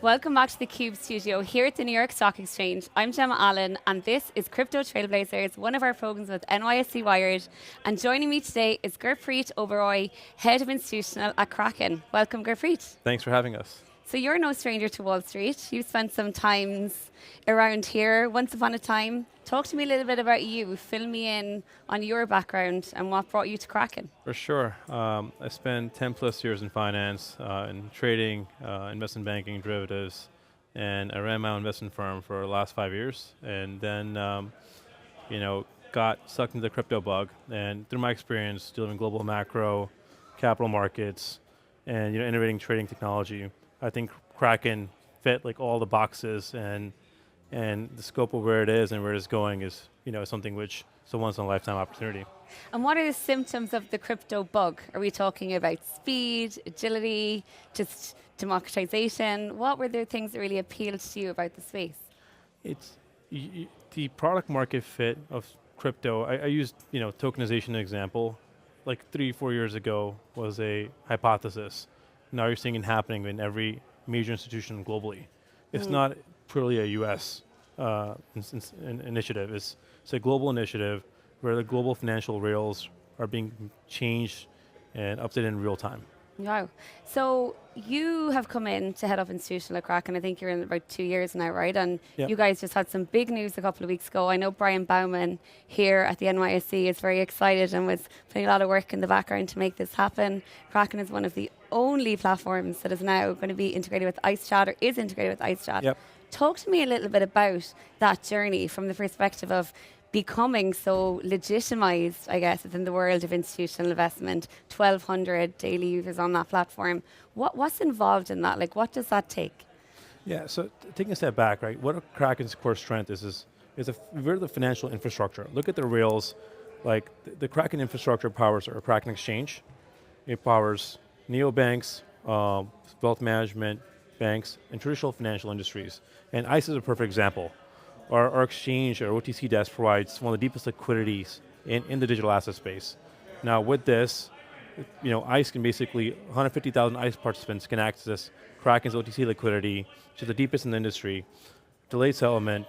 Welcome back to theCUBE studio here at the New York Stock Exchange. I'm Gemma Allen and this is Crypto Trailblazers, one of our programs with NYSE Wired. And joining me today is Gurpreet Oberoi, Head of Institutional at Kraken. Welcome Gurpreet. Thanks for having us. So you're no stranger to Wall Street. You've spent some times around here once upon a time. Talk to me a little bit about you. Fill me in on your background and what brought you to Kraken. For sure. I spent 10 plus years in finance, in trading, investment banking, derivatives, and I ran my own investment firm for the last 5 years. And then, got sucked into the crypto bug. And through my experience dealing with global macro, capital markets, and innovating trading technology, I think Kraken fit like all the boxes, and the scope of where it is and where it's going is something which is a once in a lifetime opportunity. And what are the symptoms of the crypto bug? Are we talking about speed, agility, just democratization? What were the things that really appealed to you about the space? It's the product market fit of crypto. I used tokenization as an example. Like 3-4 years ago was a hypothesis. Now you're seeing it happening in every major institution globally. It's not purely a US initiative. It's a global initiative where the global financial rails are being changed and updated in real time. Wow. So you have come in to head up institutional at Kraken. I think you're in about 2 years now, right? And you guys just had some big news a couple of weeks ago. I know Brian Bauman here at the NYSE is very excited and was putting a lot of work in the background to make this happen. Kraken is one of the only platforms that is now going to be integrated with IceChat or is integrated with IceChat. Yep. Talk to me a little bit about that journey from the perspective of becoming so legitimized, I guess, within the world of institutional investment, 1,200 daily users on that platform. What's involved in that? Like, what does that take? Yeah, so taking a step back, right, what Kraken's core strength is we're the financial infrastructure. Look at the rails, like the Kraken infrastructure powers our Kraken exchange. It powers neobanks, wealth management, banks, and traditional financial industries. And ICE is a perfect example. Our exchange, our OTC desk provides one of the deepest liquidities in the digital asset space. Now with this, ICE can basically, 150,000 ICE participants can access Kraken's OTC liquidity, which is the deepest in the industry, delayed settlement,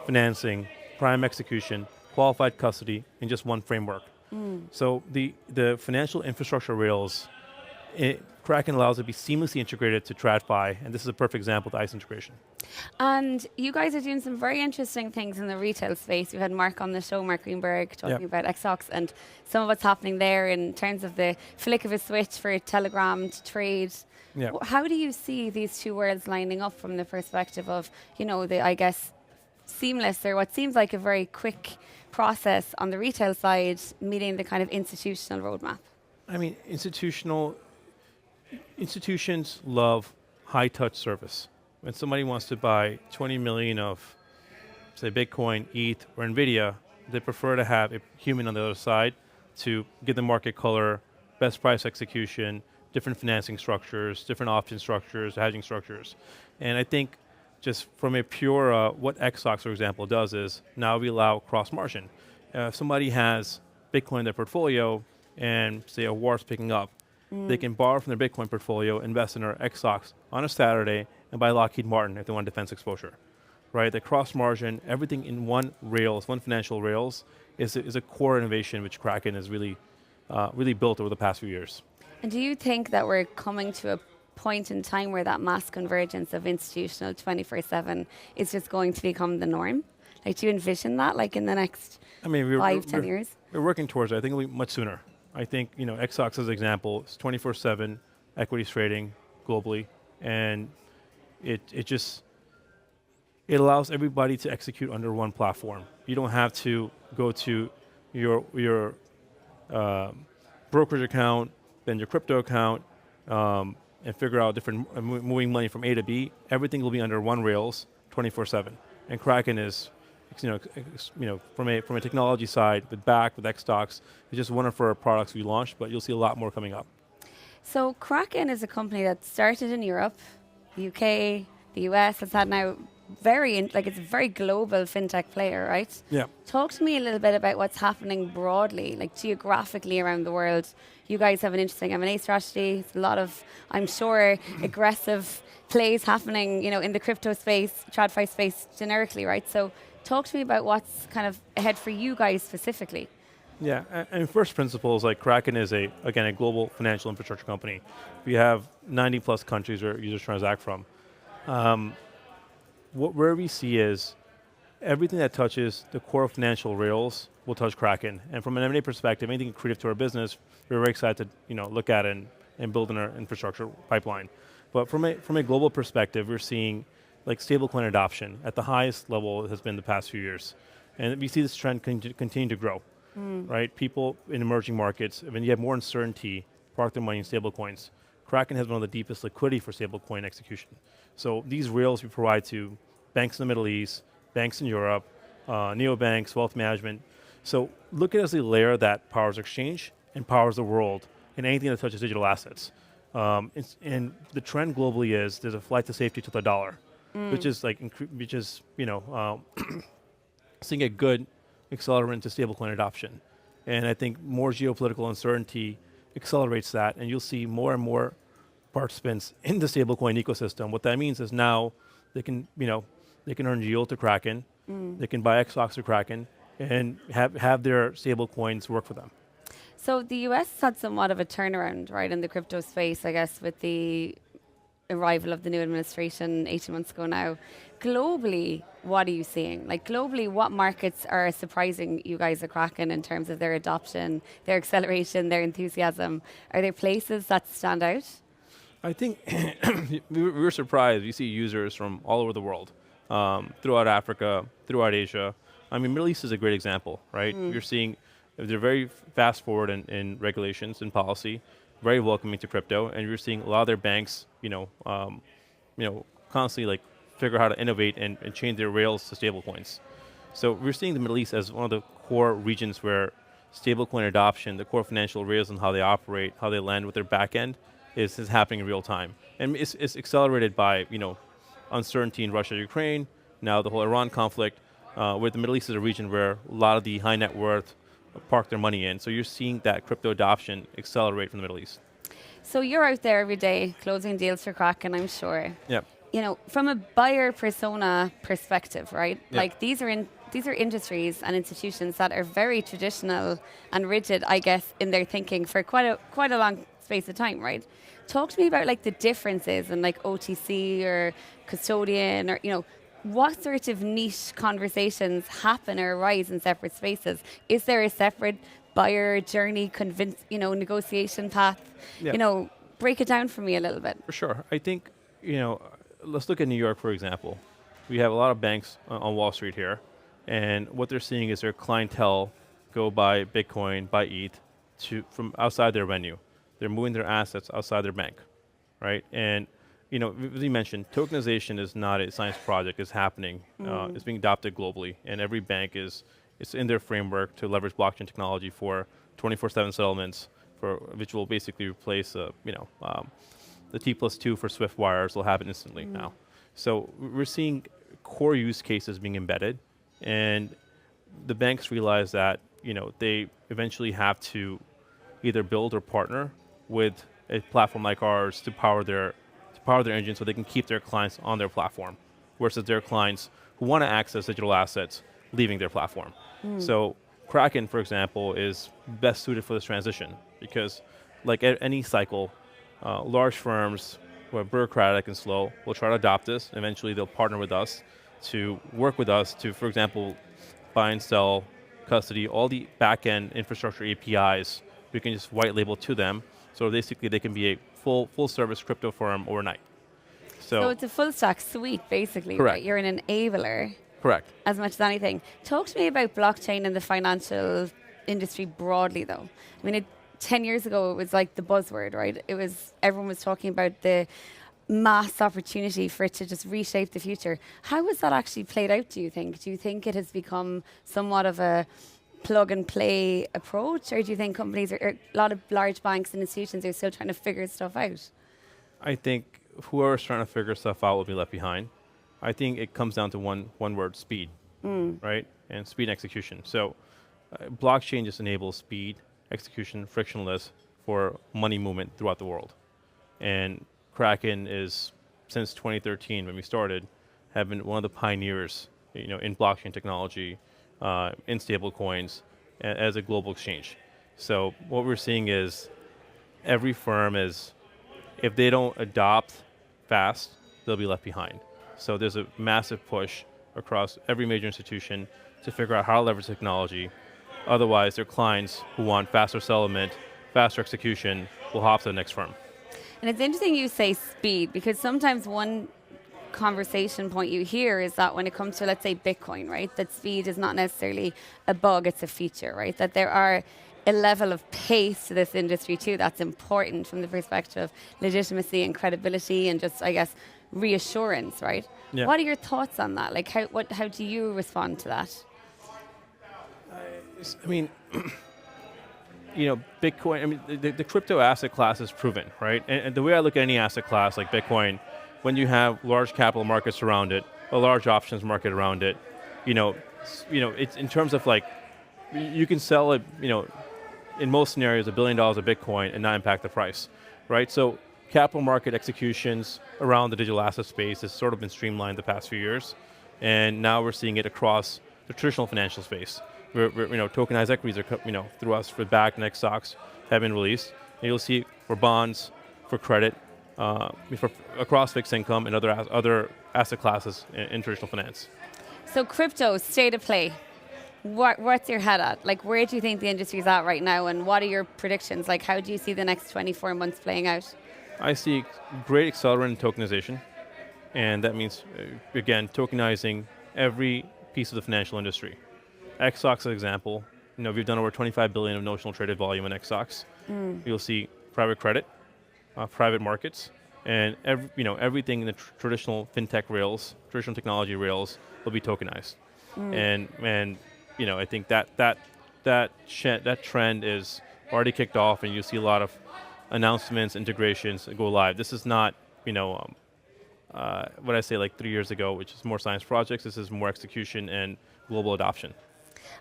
financing, prime execution, qualified custody in just one framework. So the financial infrastructure rails, Kraken allows it to be seamlessly integrated to TradFi, and this is a perfect example of the ICE integration. And you guys are doing some very interesting things in the retail space. We had Mark on the show, Mark Greenberg, talking about XOX and some of what's happening there in terms of the flick of a switch for Telegram to trade. How do you see these two worlds lining up from the perspective of, I guess, seamless or what seems like a very quick process on the retail side, meeting the kind of institutional roadmap? I mean, institutions love high-touch service. When somebody wants to buy 20 million of, say, Bitcoin, ETH, or NVIDIA, they prefer to have a human on the other side to give the market color, best price execution, different financing structures, different option structures, hedging structures. And I think just from a pure, what XOX, for example, does is now we allow cross-margin. If somebody has Bitcoin in their portfolio and, say, a war's picking up, they can borrow from their Bitcoin portfolio, invest in our XOX on a Saturday, and buy Lockheed Martin if they want defense exposure, right? The cross margin, everything in one rails, one financial rails, is a core innovation which Kraken has really built over the past few years. And do you think that we're coming to a point in time where that mass convergence of institutional 24/7 is just going to become the norm? Like, do you envision that, like in the next 5-10 years? We're working towards it. I think it'll be much sooner. I think XOX as an example is 24/7 equities trading globally, and it allows everybody to execute under one platform. You don't have to go to your brokerage account, then your crypto account, and figure out different moving money from A to B. Everything will be under one rails, 24/7. And Kraken is, from a technology side, with XOX, it's just one of our products we launched, but you'll see a lot more coming up. So Kraken is a company that started in Europe, the UK, the US, has had now it's a very global fintech player, right? Yeah. Talk to me a little bit about what's happening broadly, like geographically around the world. You guys have an interesting M&A strategy. It's a lot of, I'm sure, aggressive plays happening, in the crypto space, TradFi space generically, right? So talk to me about what's kind of ahead for you guys specifically. Yeah, and first principles, like Kraken is a global financial infrastructure company. We have 90 plus countries where users transact from. Where we see is everything that touches the core financial rails will touch Kraken. And from an M&A perspective, anything accretive to our business, we're very excited to look at and build in our infrastructure pipeline. But from a global perspective, we're seeing like stablecoin adoption at the highest level it has been the past few years. And we see this trend continue to grow. Right? People in emerging markets, when you have more uncertainty, park their money in stablecoins. Kraken has one of the deepest liquidity for stablecoin execution. So these rails we provide to banks in the Middle East, banks in Europe, neobanks, wealth management. So look at it as a layer that powers exchange and powers the world in anything that touches digital assets. And the trend globally is there's a flight to safety to the dollar, which is seeing a good accelerant to stablecoin adoption. And I think more geopolitical uncertainty accelerates that, and you'll see more and more participants in the stablecoin ecosystem. What that means is now they can earn yield to Kraken, they can buy XOX to Kraken, and have their stablecoins work for them. So the US had somewhat of a turnaround, right, in the crypto space, I guess, with the arrival of the new administration 18 months ago now. Globally, what are you seeing? Like globally, what markets are surprising you guys at Kraken in terms of their adoption, their acceleration, their enthusiasm? Are there places that stand out? I think we were surprised. We see users from all over the world, throughout Africa, throughout Asia. I mean, Middle East is a great example, right? You're seeing they're very fast forward in regulations and policy, very welcoming to crypto, and you're seeing a lot of their banks, constantly like figure out how to innovate and change their rails to stablecoins. So we're seeing the Middle East as one of the core regions where stablecoin adoption, the core financial rails and how they operate, how they land with their back end is happening in real time. And it's accelerated by, uncertainty in Russia, Ukraine, now the whole Iran conflict, where the Middle East is a region where a lot of the high net worth park their money in. So you're seeing that crypto adoption accelerate from the Middle East. So you're out there every day closing deals for Kraken, I'm sure. Yeah. From a buyer persona perspective, right? Yep. Like these are industries and institutions that are very traditional and rigid, I guess, in their thinking for quite a long space of time, right? Talk to me about like the differences in like OTC or custodian or what sort of niche conversations happen or arise in separate spaces? Is there a separate buyer journey, negotiation path? Yeah. Break it down for me a little bit. For sure. I think, let's look at New York, for example. We have a lot of banks on Wall Street here, and what they're seeing is their clientele go buy Bitcoin, buy ETH from outside their venue. They're moving their assets outside their bank, right? And as you mentioned, tokenization is not a science project. It's happening. It's being adopted globally, and every bank it's in their framework to leverage blockchain technology for 24/7 settlements, which will basically replace, the T+2 for Swift wires will happen instantly now. So we're seeing core use cases being embedded, and the banks realize that they eventually have to either build or partner with a platform like ours to power their engine so they can keep their clients on their platform versus their clients who want to access digital assets leaving their platform. So Kraken, for example, is best suited for this transition because like at any cycle, large firms who are bureaucratic and slow will try to adopt this. Eventually they'll partner with us to work with us to, for example, buy and sell, custody, all the back-end infrastructure APIs. We can just white label to them. So basically they can be a full service crypto firm overnight. So it's a full stack suite, basically. Correct. Right? You're an enabler. Correct. As much as anything. Talk to me about blockchain in the financial industry broadly, though. I mean, 10 years ago, it was like the buzzword, right? Everyone was talking about the mass opportunity for it to just reshape the future. How has that actually played out, do you think? Do you think it has become somewhat of a plug and play approach, or do you think companies a lot of large banks and institutions are still trying to figure stuff out? I think whoever's trying to figure stuff out will be left behind. I think it comes down to one word: speed, right? And speed and execution. So, blockchain just enables speed, execution, frictionless for money movement throughout the world. And Kraken is, since 2013 when we started, have been one of the pioneers, in blockchain technology, in stable coins, as a global exchange. So what we're seeing is every firm is, if they don't adopt fast, they'll be left behind. So there's a massive push across every major institution to figure out how to leverage technology. Otherwise, their clients who want faster settlement, faster execution, will hop to the next firm. And it's interesting you say speed, because sometimes one conversation point you hear is that when it comes to, let's say, Bitcoin, right, that speed is not necessarily a bug, it's a feature, right? That there are a level of pace to this industry too that's important from the perspective of legitimacy and credibility and just, I guess, reassurance, right? Yeah. What are your thoughts on that? Like, how do you respond to that? I mean, Bitcoin, I mean, the crypto asset class is proven, right? And the way I look at any asset class like Bitcoin, when you have large capital markets around it, a large options market around it, it's in terms of like, you can sell it, in most scenarios, $1 billion of Bitcoin and not impact the price, right? So capital market executions around the digital asset space has sort of been streamlined the past few years. And now we're seeing it across the traditional financial space. Tokenized equities are, through us for back next stocks have been released. And you'll see for bonds, for credit, for across fixed income and other asset classes in traditional finance. So crypto, state of play. What's your head at? Like, where do you think the industry's at right now, and what are your predictions? Like, how do you see the next 24 months playing out? I see great accelerant in tokenization, and that means, again, tokenizing every piece of the financial industry. XSOX, for example, we've done over 25 billion of notional traded volume in XSOX. You'll see private credit, private markets, and everything in the traditional fintech rails, traditional technology rails will be tokenized. And I think that trend is already kicked off, and you see a lot of announcements, integrations go live. This is not, what I say like 3 years ago, which is more science projects. This is more execution and global adoption.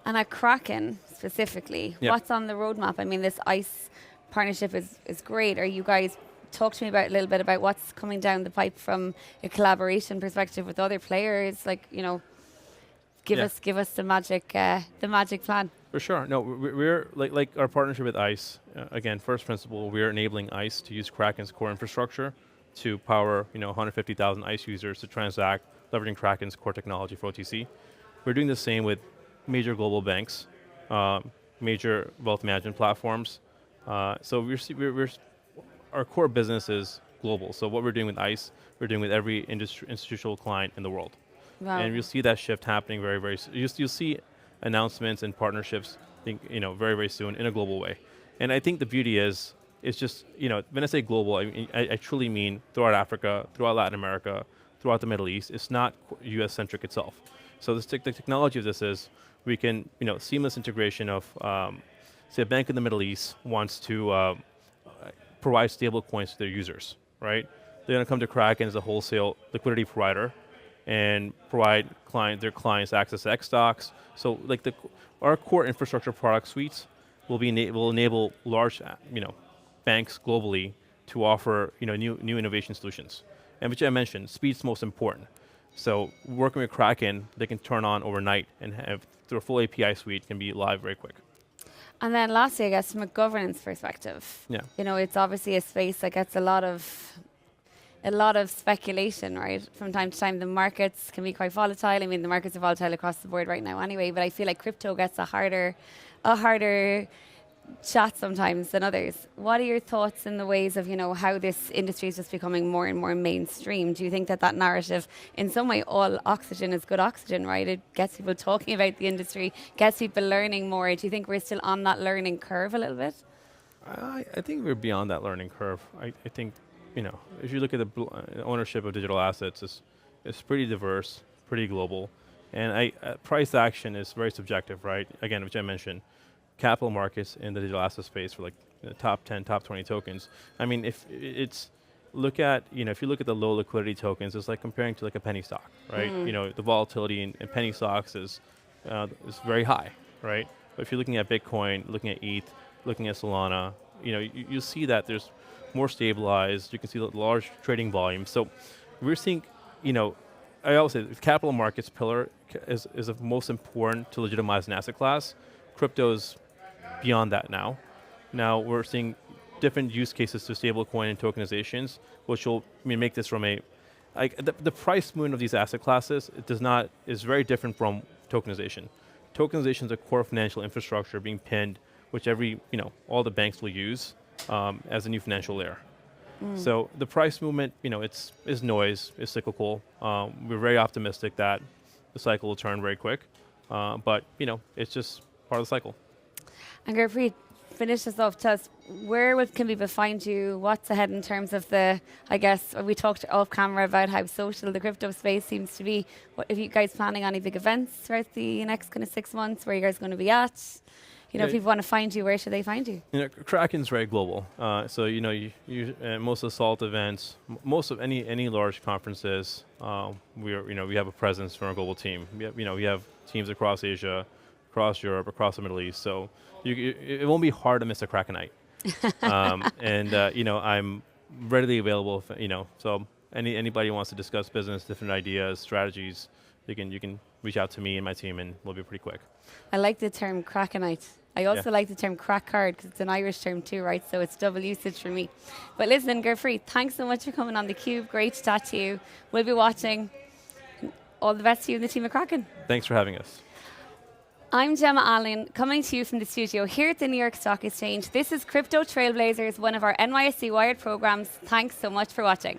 And at Kraken specifically, what's on the roadmap? I mean, this ICE partnership is great. Are you guys, talk to me about a little bit about what's coming down the pipe from a collaboration perspective with other players, like, give us the magic plan. For sure. No, we're like our partnership with ICE. Again, first principle, we're enabling ICE to use Kraken's core infrastructure to power 150,000 ICE users to transact, leveraging Kraken's core technology for OTC. We're doing the same with major global banks, major wealth management platforms. So our core business is global. So what we're doing with ICE, we're doing with every institutional client in the world. Wow. And you'll see that shift happening very, very soon. You'll see announcements and partnerships, very, very soon in a global way. And I think the beauty is, it's just, when I say global, I truly mean throughout Africa, throughout Latin America, throughout the Middle East. It's not US-centric itself. So the technology of this is, we can, seamless integration of, say a bank in the Middle East wants to provide stable coins to their users, right? They're going to come to Kraken as a wholesale liquidity provider and provide their clients access to X stocks. So like our core infrastructure product suites will enable large, banks globally to offer, new innovation solutions. And which I mentioned, speed's most important. So working with Kraken, they can turn on overnight and have, through a full API suite, can be live very quick. And then lastly, I guess from a governance perspective, it's obviously a space that gets a lot of speculation, right? From time to time, the markets can be quite volatile. I mean, the markets are volatile across the board right now anyway, but I feel like crypto gets a harder shot sometimes than others. What are your thoughts in the ways of, how this industry is just becoming more and more mainstream? Do you think that narrative, in some way, all oxygen is good oxygen, right? It gets people talking about the industry, gets people learning more. Do you think we're still on that learning curve a little bit? I think we're beyond that learning curve. I think, if you look at the ownership of digital assets, it's pretty diverse, pretty global. And price action is very subjective, right? Again, which I mentioned. Capital markets in the digital asset space for like the top 10, top 20 tokens. I mean, if look at, if you look at the low liquidity tokens, it's like comparing to like a penny stock, right? The volatility in penny stocks is very high, right? But if you're looking at Bitcoin, looking at ETH, looking at Solana, you see that there's more stabilized. You can see the large trading volume. So we're seeing, I always say the capital markets pillar is the most important to legitimize an asset class. Crypto's beyond that now. Now we're seeing different use cases to stablecoin and tokenizations, which will make this from the price movement of these asset classes is very different from tokenization. Tokenization is a core financial infrastructure being pinned, which all the banks will use as a new financial layer. So the price movement, is noise, is cyclical. We're very optimistic that the cycle will turn very quick, but it's just part of the cycle. And Gurpreet, finish this off. Tell us, where can people find you? What's ahead in terms of we talked off camera about how social the crypto space seems to be. Are you guys planning any big events throughout the next kind of 6 months? Where are you guys going to be at? If people want to find you, where should they find you? Kraken's very global. So most of the SALT events, most of any large conferences, we have a presence from our global team. We have teams across Asia, across Europe, across the Middle East. So it won't be hard to miss a Krakenite. I'm readily available. So anybody wants to discuss business, different ideas, strategies, you can reach out to me and my team, and we'll be pretty quick. I like the term Krakenite. I also like the term crack card because it's an Irish term too, right? So it's double usage for me. But listen, Gurpreet, thanks so much for coming on theCUBE. Great to chat to you. We'll be watching. All the best to you and the team at Kraken. Thanks for having us. I'm Gemma Allen, coming to you from the studio here at the New York Stock Exchange. This is Crypto Trailblazers, one of our NYSE Wired programs. Thanks so much for watching.